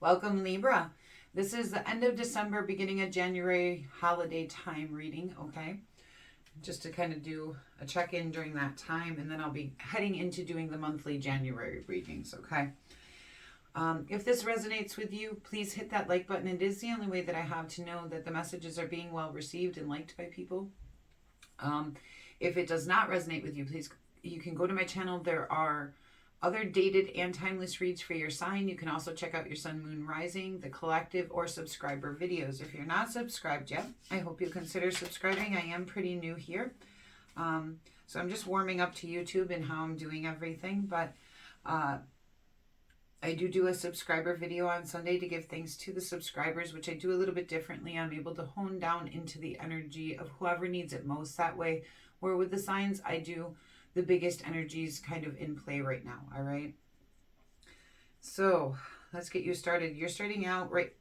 Welcome, Libra. This is the end of December, beginning of January holiday time reading, okay? Just to kind of do a check-in during that time, and then I'll be heading into doing the monthly January readings, okay? If this resonates with you, please hit that like button. It is the only way that I have to know that the messages are being well received and liked by people. If it does not resonate with you, please, you can go to my channel. There are other dated and timeless reads for your sign. You can also check out your sun, moon, rising, the collective, or subscriber videos. If you're not subscribed yet, I hope you consider subscribing. I am pretty new here. So I'm just warming up to YouTube and how I'm doing everything. But I do a subscriber video on Sunday to give thanks to the subscribers, which I do a little bit differently. I'm able to hone down into the energy of whoever needs it most that way. Where with the signs, I do the biggest energies kind of in play right now, all right? So let's get you started. You're starting out right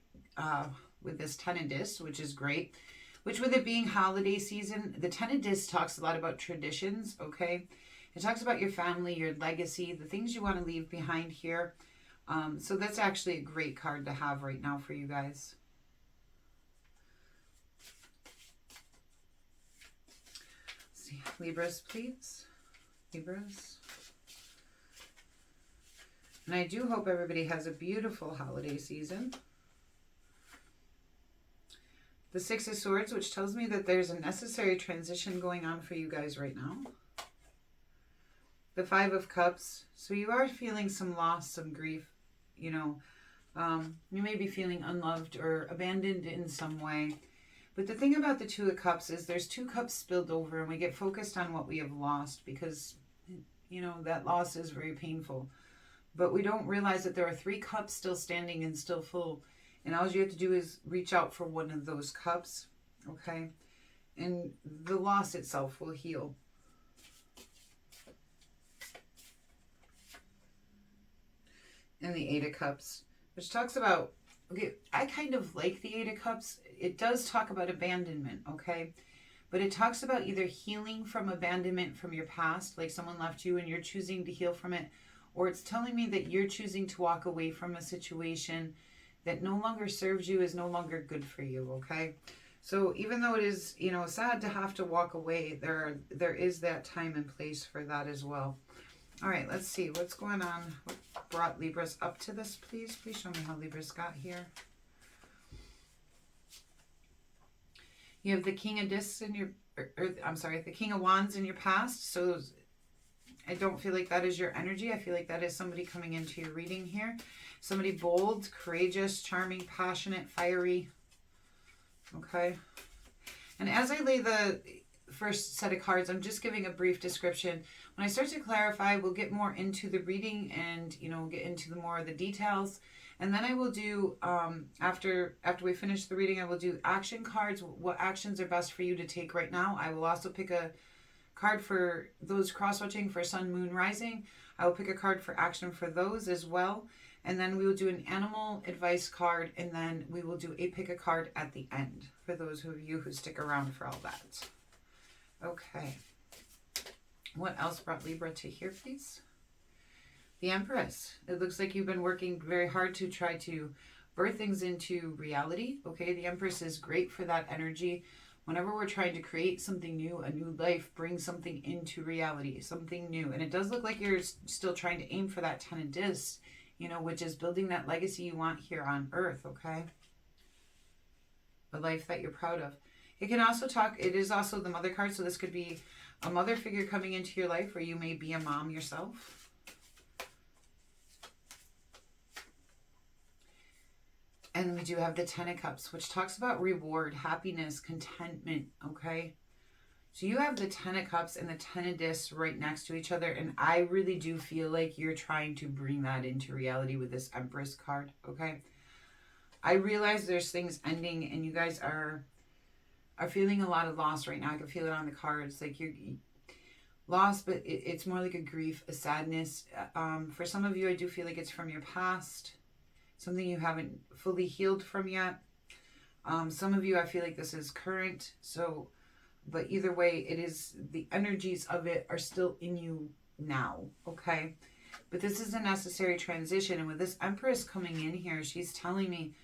with this Ten of Discs, which is great. Which, with it being holiday season, the Ten of Discs talks a lot about traditions, okay? It talks about your family, your legacy, the things you want to leave behind here. So that's actually a great card to have right now for you guys. Let's see, Libras, please. Libras. And I do hope everybody has a beautiful holiday season. The Six of Swords, which tells me that there's a necessary transition going on for you guys right now. The Five of Cups. So you are feeling some loss, some grief. You know, you may be feeling unloved or abandoned in some way. But the thing about the Two of Cups is there's two cups spilled over, and we get focused on what we have lost because, you know, that loss is very painful. But we don't realize that there are three cups still standing and still full. And all you have to do is reach out for one of those cups, okay? And the loss itself will heal. And the Eight of Cups, which talks about, okay, I kind of like the Eight of Cups. It does talk about abandonment, okay? But it talks about either healing from abandonment from your past, like someone left you and you're choosing to heal from it, or it's telling me that you're choosing to walk away from a situation that no longer serves you, is no longer good for you, okay? So even though it is, you know, sad to have to walk away, there is that time and place for that as well. All right, let's see what's going on. What brought Libras up to this, please? Please show me how Libras got here. You have the King of Discs in your, I'm sorry, the King of Wands in your past. So I don't feel like that is your energy. I feel like that is somebody coming into your reading here. Somebody bold, courageous, charming, passionate, fiery. Okay. And as I lay the first set of cards, I'm just giving a brief description. When I start to clarify, we'll get more into the reading and, you know, get into the more of the details. And then I will do, after we finish the reading, I will do action cards. What actions are best for you to take right now. I will also pick a card for those cross-watching for sun, moon, rising. I will pick a card for action for those as well. And then we will do an animal advice card. And then we will do a pick a card at the end for those of you who stick around for all that. Okay. What else brought Libra to here, please? The Empress. It looks like you've been working very hard to try to birth things into reality. Okay, the Empress is great for that energy. Whenever we're trying to create something new, a new life, bring something into reality, something new. And it does look like you're still trying to aim for that Ten of Discs, you know, which is building that legacy you want here on Earth, okay? A life that you're proud of. It can also talk, it is also the Mother card, so this could be a mother figure coming into your life, or you may be a mom yourself. And we do have the Ten of Cups, which talks about reward, happiness, contentment, okay? So you have the Ten of Cups and the Ten of Discs right next to each other, and I really do feel like you're trying to bring that into reality with this Empress card, okay? I realize there's things ending, and you guys are feeling a lot of loss right now. I can feel it on the cards, like you're lost, but it's more like a grief, a sadness. For some of you, I do feel like it's from your past, something you haven't fully healed from yet. Some of you, I feel like this is current. So, but either way, it is, the energies of it are still in you now, okay? But this is a necessary transition. And with this Empress coming in here, she's telling me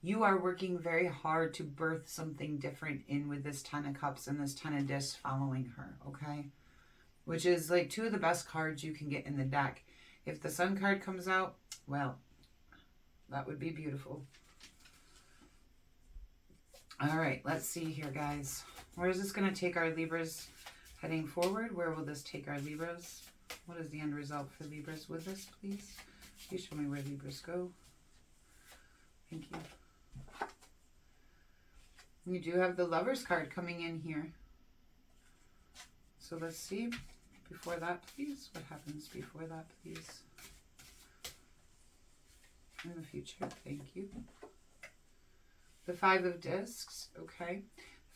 you are working very hard to birth something different in with this Ten of Cups and this Ten of Discs following her, okay? Which is like two of the best cards you can get in the deck. If the Sun card comes out, well, that would be beautiful. All right, let's see here, guys. Where is this going to take our Libras heading forward? Where will this take our Libras? What is the end result for Libras with this, please? Please show me where Libras go. Thank you. You do have the Lovers card coming in here. So let's see. Before that, please. What happens before that, please? In the future. Thank you. The Five of Discs. Okay.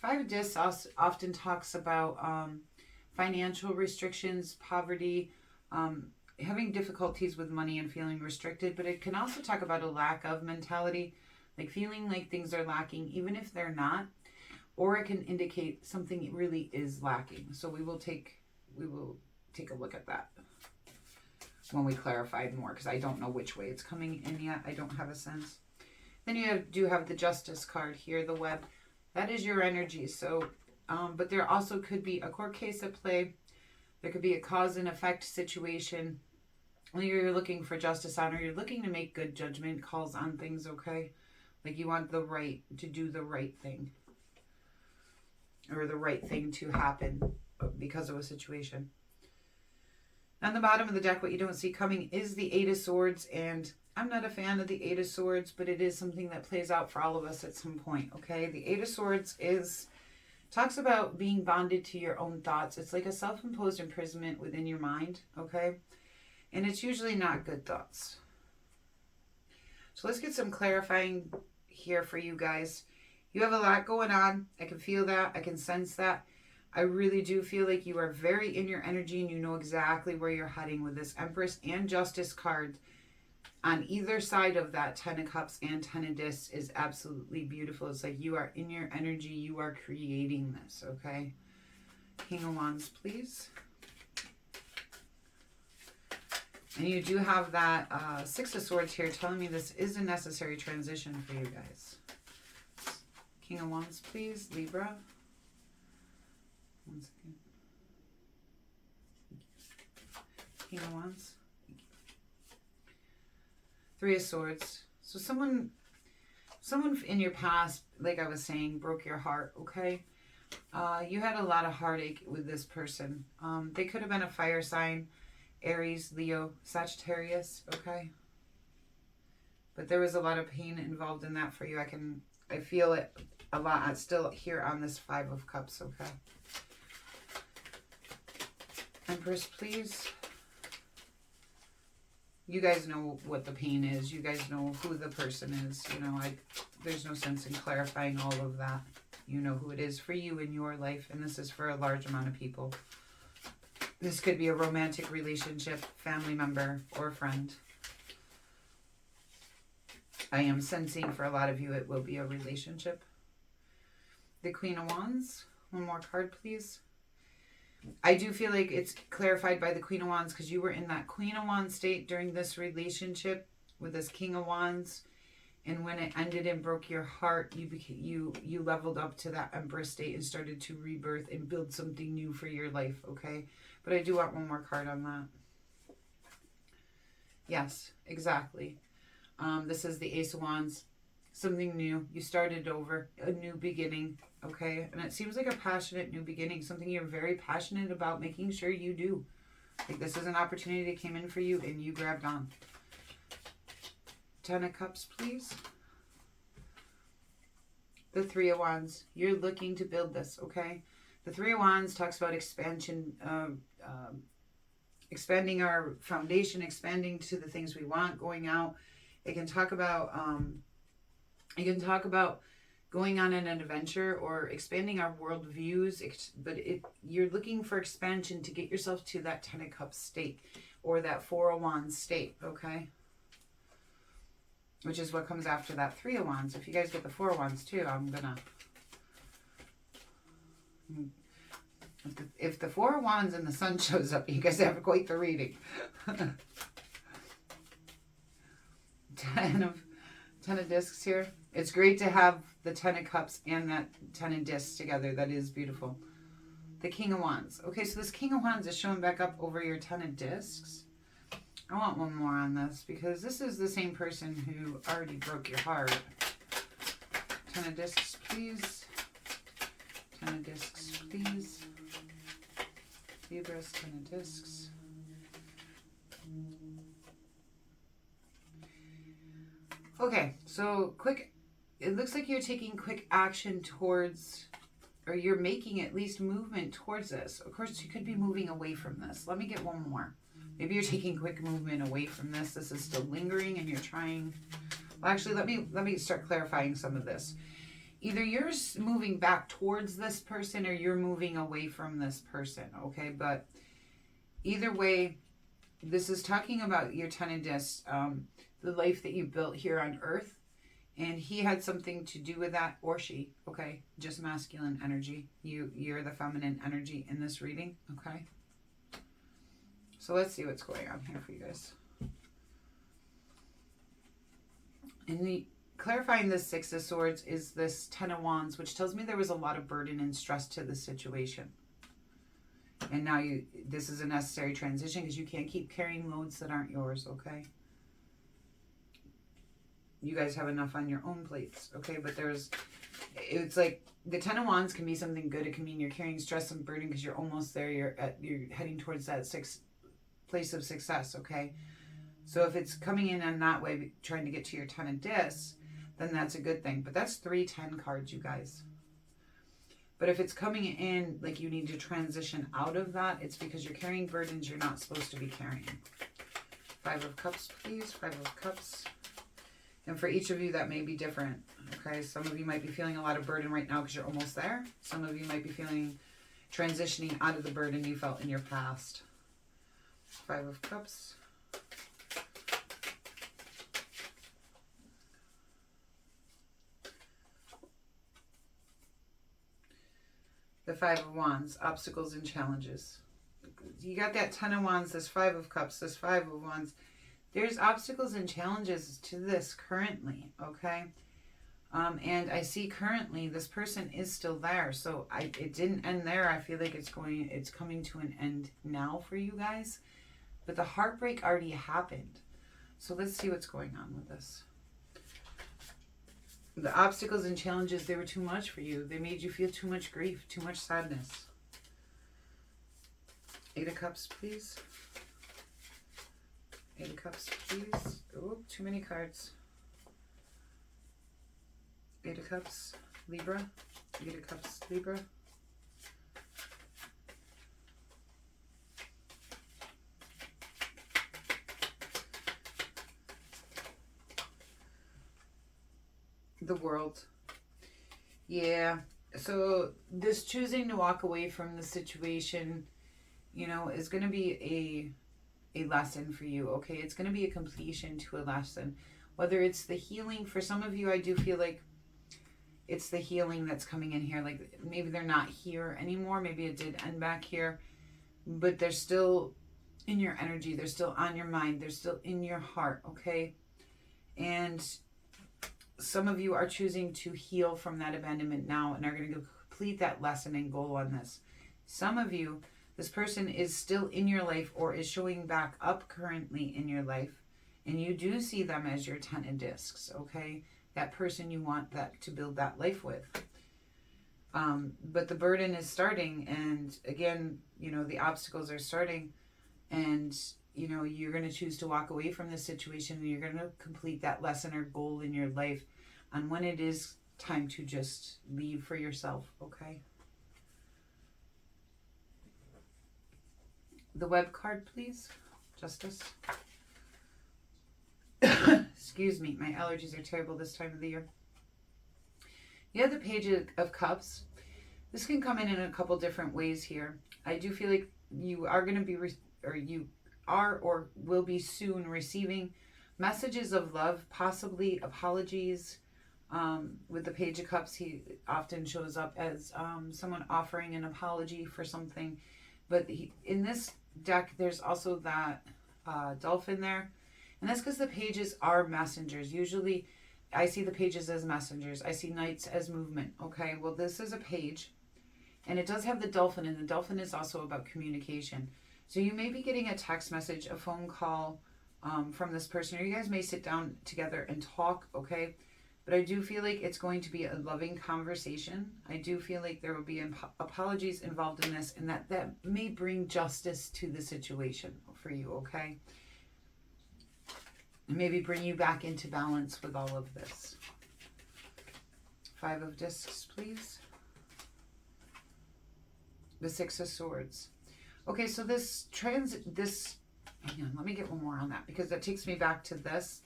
Five of Discs also often talks about financial restrictions, poverty, having difficulties with money and feeling restricted. But it can also talk about a lack of mentality, like feeling like things are lacking, even if they're not. Or it can indicate something really is lacking. So we will take a look at that when we clarify more, because I don't know which way it's coming in yet. I don't have a sense. Then you do have the Justice card here, the Web. That is your energy. So, but there also could be a court case at play. There could be a cause and effect situation. When you're looking for justice on, or you're looking to make good judgment calls on things, okay? Like you want the right to do the right thing, or the right thing to happen because of a situation. On the bottom of the deck, what you don't see coming is the Eight of Swords, and I'm not a fan of the Eight of Swords, but it is something that plays out for all of us at some point, okay? The Eight of Swords talks about being bonded to your own thoughts. It's like a self-imposed imprisonment within your mind, okay? And it's usually not good thoughts. So let's get some clarifying here for you guys. You have a lot going on. I can feel that. I can sense that. I really do feel like you are very in your energy and you know exactly where you're heading with this Empress and Justice card. On either side of that, Ten of Cups and Ten of Discs is absolutely beautiful. It's like you are in your energy. You are creating this, okay? King of Wands, please. And you do have that Six of Swords here telling me this is a necessary transition for you guys. King of Wands, please. Libra. One second. King of Wands. Three of Swords. So someone in your past, like I was saying, broke your heart, okay? You had a lot of heartache with this person. They could have been a fire sign, Aries, Leo, Sagittarius, okay? But there was a lot of pain involved in that for you. I feel it a lot still here on this Five of Cups, okay? Empress, please. You guys know what the pain is. You guys know who the person is. You know, there's no sense in clarifying all of that. You know who it is for you in your life, and this is for a large amount of people. This could be a romantic relationship, family member, or a friend. I am sensing for a lot of you it will be a relationship. The Queen of Wands. One more card, please. I do feel like it's clarified by the Queen of Wands because you were in that Queen of Wands state during this relationship with this King of Wands. And when it ended and broke your heart, you leveled up to that Empress state and started to rebirth and build something new for your life, okay? But I do want one more card on that. Yes, exactly. This is the Ace of Wands. Something new. You started over. A new beginning, okay? And it seems like a passionate new beginning. Something you're very passionate about making sure you do. Like this is an opportunity that came in for you and you grabbed on. Ten of Cups, please. The Three of Wands. You're looking to build this, okay? The Three of Wands talks about expansion, expanding our foundation, expanding to the things we want, going out. It can talk about going on an adventure or expanding our world views, but you're looking for expansion to get yourself to that Ten of Cups state or that Four of Wands state, okay? Which is what comes after that Three of Wands. If you guys get the Four of Wands too, if the Four of Wands and the Sun shows up, you guys have quite the reading. Ten of discs here. It's great to have the 10 of cups and that 10 of discs together. That is beautiful. The King of Wands. Okay, so this King of Wands is showing back up over your 10 of discs. I want one more on this because this is the same person who already broke your heart. 10 of discs, please. 10 of discs, please. Libras, 10 of discs. Okay, so quick, it looks like you're taking quick action towards, or you're making at least movement towards this. Of course, you could be moving away from this. Let me get one more. Maybe you're taking quick movement away from this. This is still lingering and you're trying. Well, actually, let me start clarifying some of this. Either you're moving back towards this person or you're moving away from this person, okay? But either way, this is talking about your 10 of discs, the life that you built here on Earth. And he had something to do with that, or she, okay? Just masculine energy. You're the feminine energy in this reading, okay? So let's see what's going on here for you guys. And clarifying this 6 of Swords is this 10 of Wands, which tells me there was a lot of burden and stress to the situation. And now this is a necessary transition because you can't keep carrying loads that aren't yours, okay? You guys have enough on your own plates, okay? But it's like the 10 of Wands can be something good. It can mean you're carrying stress and burden because you're almost there. You're heading towards that place of success, okay? So if it's coming in that way, trying to get to your 10 of discs, then that's a good thing. But that's 3 10 cards, you guys. But if it's coming in like you need to transition out of that, it's because you're carrying burdens you're not supposed to be carrying. 5 of Cups, please. 5 of Cups. And for each of you, that may be different, okay? Some of you might be feeling a lot of burden right now because you're almost there. Some of you might be feeling transitioning out of the burden you felt in your past. 5 of Cups. The 5 of Wands, obstacles and challenges. You got that 10 of Wands, this 5 of Cups, this 5 of Wands. There's obstacles and challenges to this currently, okay? And I see currently this person is still there. So it didn't end there. I feel like it's coming to an end now for you guys. But the heartbreak already happened. So let's see what's going on with this. The obstacles and challenges, they were too much for you. They made you feel too much grief, too much sadness. 8 of Cups, please. 8 of Cups, please. Oh, too many cards. 8 of Cups, Libra. 8 of Cups, Libra. The World. Yeah. So this choosing to walk away from the situation, you know, is going to be a lesson for you, okay? It's going to be a completion to a lesson. Whether it's the healing, for some of you, I do feel like it's the healing that's coming in here. Like maybe they're not here anymore. Maybe it did end back here. But they're still in your energy. They're still on your mind. They're still in your heart, okay? And some of you are choosing to heal from that abandonment now and are going to complete that lesson and goal on this. Some of you, this person is still in your life or is showing back up currently in your life, and you do see them as your 10 of discs, okay? That person you want that to build that life with. But the burden is starting, and again, you know, the obstacles are starting, and you know, you're going to choose to walk away from this situation and you're going to complete that lesson or goal in your life on when it is time to just leave for yourself, okay? The Web card, please. Justice. Excuse me, my allergies are terrible this time of the year. You have the Page of Cups. This can come in a couple different ways here. I do feel like you are going to be, you are or will be soon receiving messages of love, possibly apologies. With the Page of Cups, he often shows up as someone offering an apology for something. But in this deck, there's also that dolphin there. And that's because the pages are messengers. Usually I see the pages as messengers. I see knights as movement. Okay, well, this is a page. And it does have the dolphin, and the dolphin is also about communication. So you may be getting a text message, a phone call from this person, or you guys may sit down together and talk, okay? But I do feel like it's going to be a loving conversation. I do feel like there will be apologies involved in this, and that may bring justice to the situation for you, okay? And maybe bring you back into balance with all of this. 5 of Discs, please. The 6 of Swords. Okay, so this hang on, let me get one more on that, because that takes me back to this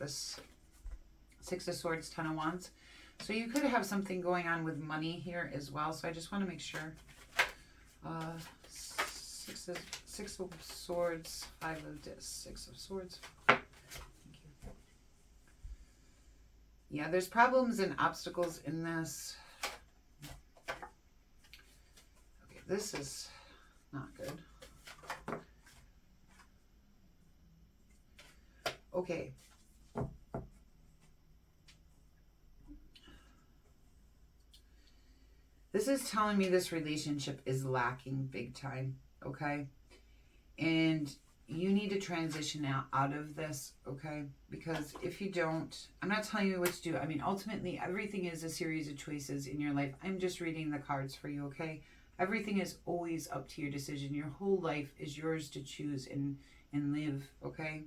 6 of Swords, 10 of Wands. So you could have something going on with money here as well. So I just want to make sure. 6 of Swords, 5 of Discs, 6 of Swords. Thank you. Yeah, there's problems and obstacles in this. Okay, this is not good. Okay. This is telling me this relationship is lacking big time, okay? And you need to transition out of this, okay? Because if you don't, I'm not telling you what to do. I mean, ultimately, everything is a series of choices in your life. I'm just reading the cards for you, okay? Everything is always up to your decision. Your whole life is yours to choose and live, okay?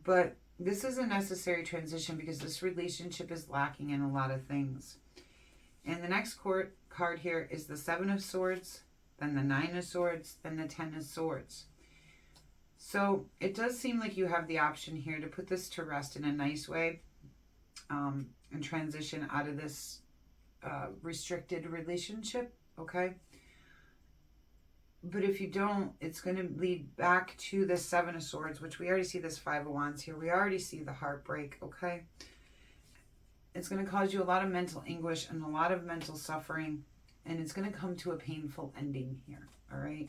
But this is a necessary transition because this relationship is lacking in a lot of things. And the next card here is the 7 of Swords, then the 9 of Swords, then the 10 of Swords. So it does seem like you have the option here to put this to rest in a nice way and transition out of this restricted relationship, okay? But if you don't, it's going to lead back to the 7 of Swords, which we already see this 5 of Wands here. We already see the heartbreak, okay? It's going to cause you a lot of mental anguish and a lot of mental suffering, and it's going to come to a painful ending here, all right?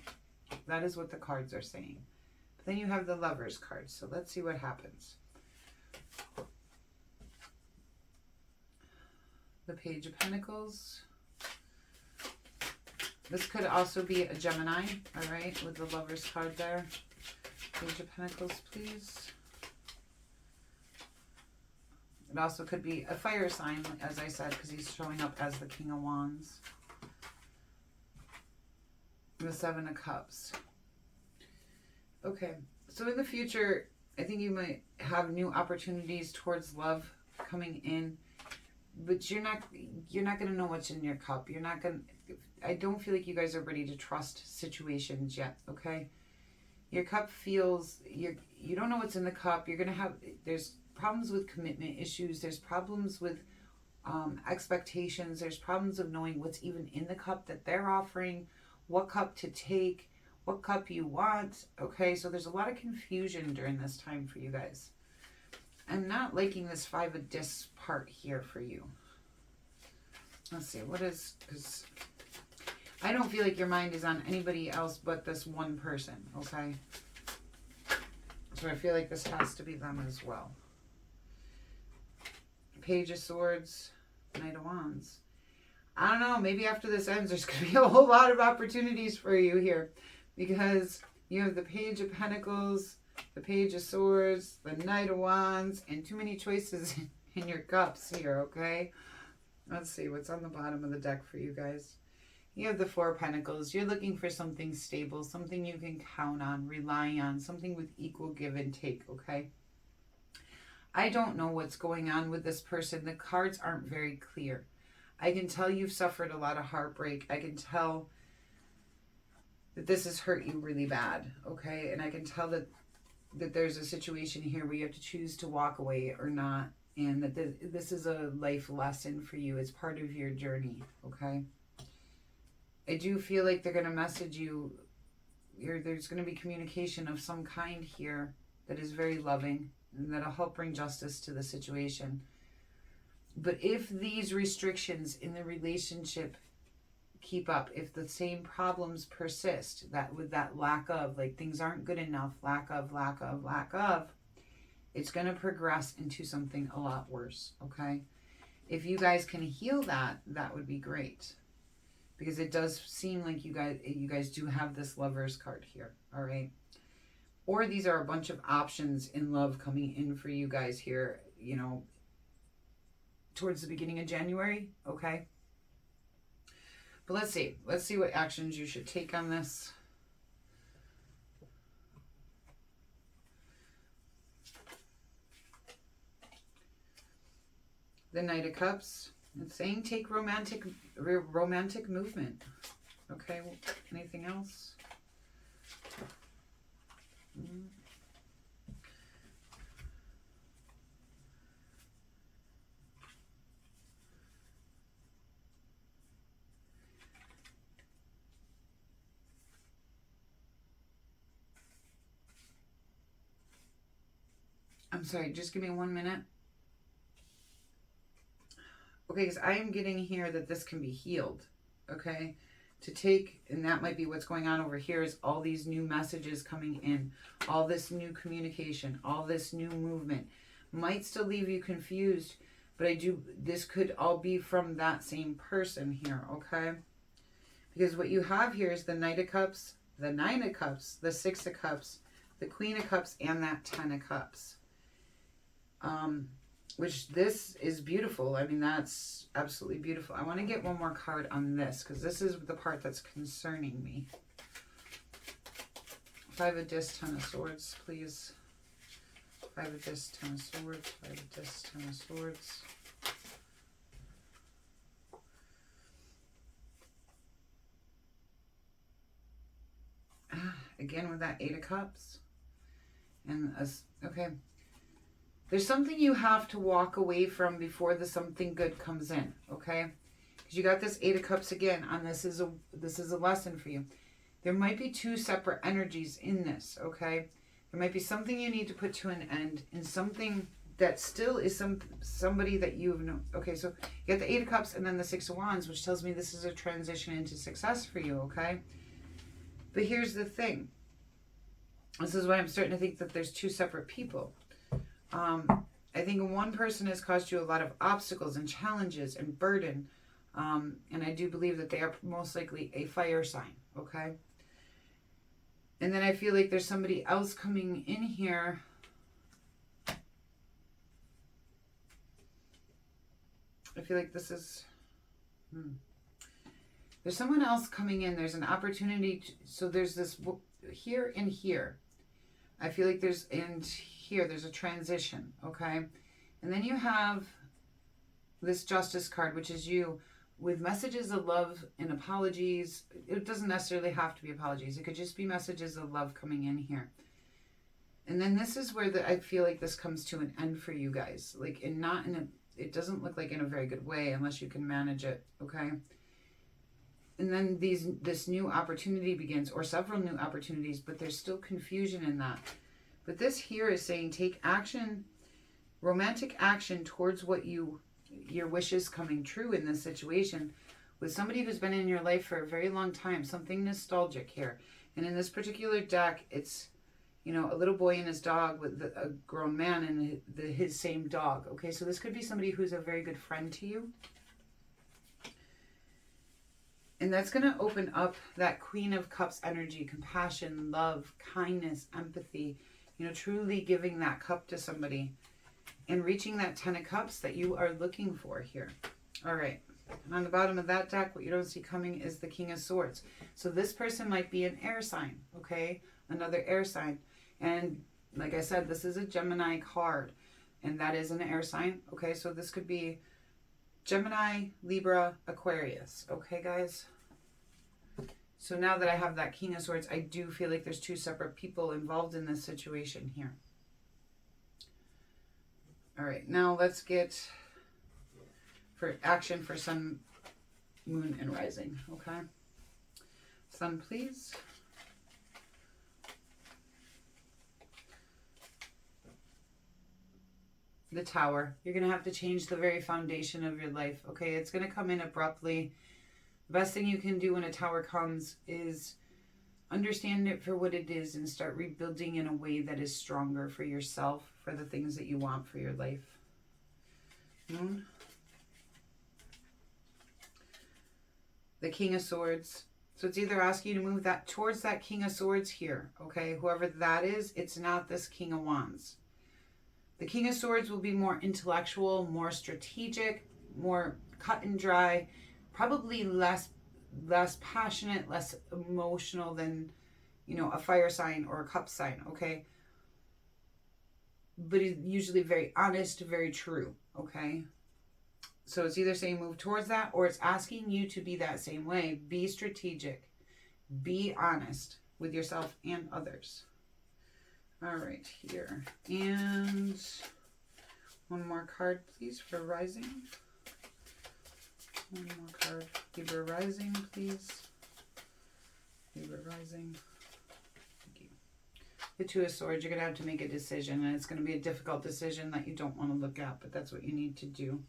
That is what the cards are saying. But then you have the Lovers card, so let's see what happens. The Page of Pentacles. This could also be a Gemini, all right, with the Lovers card there. Page of Pentacles, please. It also could be a fire sign, as I said, because he's showing up as the King of Wands. The 7 of Cups. Okay, so in the future, I think you might have new opportunities towards love coming in, but you're not going to know what's in your cup. You're not going to, I don't feel like you guys are ready to trust situations yet, okay? Your cup feels, you don't know what's in the cup. You're going to have, there's problems with commitment issues. There's problems with expectations. There's problems of knowing what's even in the cup that they're offering, what cup to take, what cup you want, okay? So there's a lot of confusion during this time for you guys. I'm not liking this 5 of Discs part here for you. Let's see, what is, because I don't feel like your mind is on anybody else but this one person, okay? So I feel like this has to be them as well. Page of Swords, Knight of Wands. I don't know, maybe after this ends, there's going to be a whole lot of opportunities for you here, because you have the Page of Pentacles, the Page of Swords, the Knight of Wands, and too many choices in your cups here, okay? Let's see what's on the bottom of the deck for you guys. You have the 4 of Pentacles. You're looking for something stable, something you can count on, rely on, something with equal give and take, okay? I don't know what's going on with this person. The cards aren't very clear. I can tell you've suffered a lot of heartbreak. I can tell that this has hurt you really bad, okay? And I can tell that there's a situation here where you have to choose to walk away or not, and that this is a life lesson for you. It's part of your journey, okay? I do feel like they're going to message you. There's going to be communication of some kind here that is very loving and that'll help bring justice to the situation. But if these restrictions in the relationship keep up, if the same problems persist, that with that lack of, like things aren't good enough, lack of, it's going to progress into something a lot worse, okay? If you guys can heal that, that would be great. Because it does seem like you guys do have this Lover's card here, all right? Or these are a bunch of options in love coming in for you guys here, you know, towards the beginning of January, okay? But let's see. Let's see what actions you should take on this. The Knight of Cups. It's saying take romantic movement. Okay, well, anything else? I'm sorry, just give me 1 minute. Okay, because I am getting here that this can be healed, okay? To take, and that might be what's going on over here, is all these new messages coming in, all this new communication, all this new movement. Might still leave you confused, but this could all be from that same person here, okay? Because what you have here is the Knight of Cups, the Nine of Cups, the Six of Cups, the Queen of Cups, and that Ten of Cups. Which this is beautiful. I mean, that's absolutely beautiful. I want to get one more card on this because this is the part that's concerning me. Five of Discs, Ten of Swords, please. Five of Discs, Ten of Swords, Five of Discs, Ten of Swords. Again with that Eight of Cups. And, okay. There's something you have to walk away from before the something good comes in, okay? Because you got this Eight of Cups again, and this is a lesson for you. There might be two separate energies in this, okay? There might be something you need to put to an end, and something that still is somebody that you've known. Okay, so you got the Eight of Cups and then the Six of Wands, which tells me this is a transition into success for you, okay? But here's the thing. This is why I'm starting to think that there's two separate people. I think one person has caused you a lot of obstacles and challenges and burden. And I do believe that they are most likely a fire sign, okay? And then I feel like there's somebody else coming in here. I feel like this is... There's someone else coming in. There's an opportunity. So there's this here and here. I feel like there's... And here, there's a transition, okay? And then you have this Justice card, which is you, with messages of love and apologies. It doesn't necessarily have to be apologies. It could just be messages of love coming in here. And then this is where I feel like this comes to an end for you guys. Like, and not in a... It doesn't look like in a very good way unless you can manage it, okay? And then this new opportunity begins, or several new opportunities, but there's still confusion in that. But this here is saying take action, romantic action towards what your wishes coming true in this situation with somebody who's been in your life for a very long time, something nostalgic here. And in this particular deck, it's, you know, a little boy and his dog with a grown man and his same dog. Okay, so this could be somebody who's a very good friend to you. And that's going to open up that Queen of Cups energy, compassion, love, kindness, empathy, you know, truly giving that cup to somebody and reaching that Ten of Cups that you are looking for here. All right. And on the bottom of that deck, what you don't see coming is the King of Swords. So this person might be an air sign, okay? Another air sign. And like I said, this is a Gemini card, and that is an air sign, okay? So this could be Gemini, Libra, Aquarius, okay, guys? So now that I have that King of Swords, I do feel like there's two separate people involved in this situation here. All right, now let's get for action for Sun, Moon, and Rising, okay? Sun, please. The Tower. You're going to have to change the very foundation of your life, okay? It's going to come in abruptly. The best thing you can do when a tower comes is understand it for what it is and start rebuilding in a way that is stronger for yourself, for the things that you want for your life. Moon. The King of Swords. So it's either asking you to move that towards that King of Swords here, okay? Whoever that is, it's not this King of Wands. The King of Swords will be more intellectual, more strategic, more cut and dry, probably less passionate, less emotional than, you know, a fire sign or a cup sign, okay? But it's usually very honest, very true, okay? So it's either saying move towards that, or it's asking you to be that same way. Be strategic. Be honest with yourself and others. All right, here. And one more card, please, for Rising. One more card. Libra Rising, please. Libra Rising. Thank you. The Two of Swords, you're going to have to make a decision, and it's going to be a difficult decision that you don't want to look at, but that's what you need to do.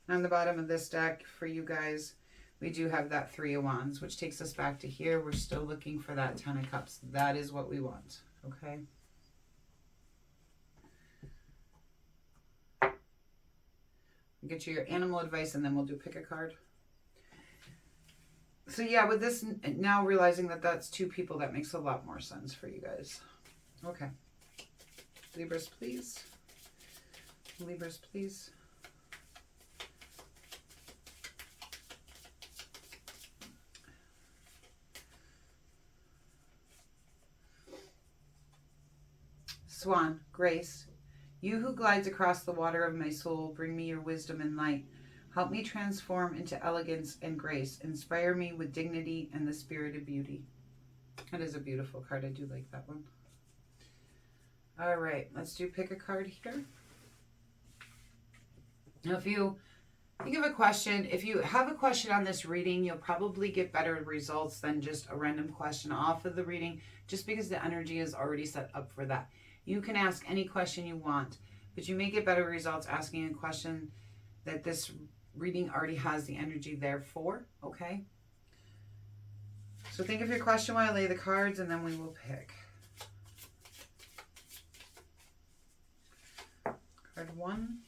On the bottom of this deck, for you guys, we do have that Three of Wands, which takes us back to here. We're still looking for that Ten of Cups. That is what we want, okay? I'll get you your animal advice, and then we'll do pick a card. So yeah, with this, now realizing that that's two people, that makes a lot more sense for you guys. Okay. Libras, please. Libras, please. Swan, Grace, you who glides across the water of my soul, bring me your wisdom and light. Help me transform into elegance and grace. Inspire me with dignity and the spirit of beauty. That is a beautiful card. I do like that one. All right, let's do pick a card here. Now, if you think of a question, if you have a question on this reading, you'll probably get better results than just a random question off of the reading, just because the energy is already set up for that. You can ask any question you want, but you may get better results asking a question that this reading already has the energy there for, okay? So think of your question while I lay the cards, and then we will pick. Card 1.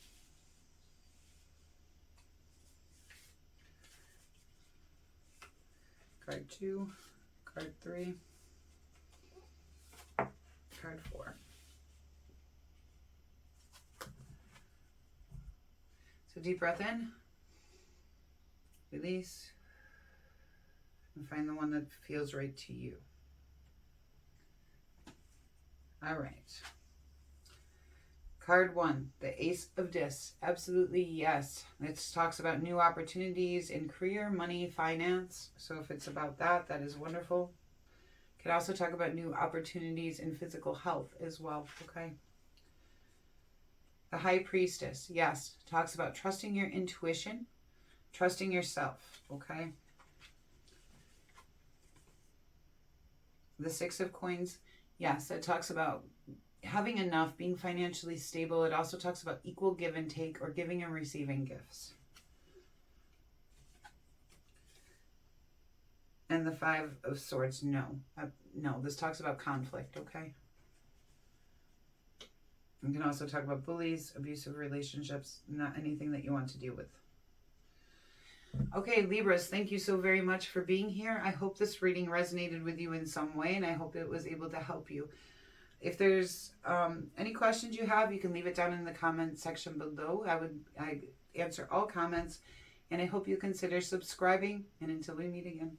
Card 2. Card 3. Card 4. So deep breath in, release, and find the one that feels right to you. All right. Card 1, the Ace of Discs. Absolutely yes. It talks about new opportunities in career, money, finance. So if it's about that, that is wonderful. It could also talk about new opportunities in physical health as well, okay? The High Priestess, yes, talks about trusting your intuition, trusting yourself, okay? The Six of Coins, yes, it talks about having enough, being financially stable. It also talks about equal give and take, or giving and receiving gifts. And the Five of Swords, no. No, this talks about conflict, okay? You can also talk about bullies, abusive relationships, not anything that you want to deal with. Okay, Libras, thank you so very much for being here. I hope this reading resonated with you in some way, and I hope it was able to help you. If there's any questions you have, you can leave it down in the comment section below. I answer all comments, and I hope you consider subscribing. And until we meet again.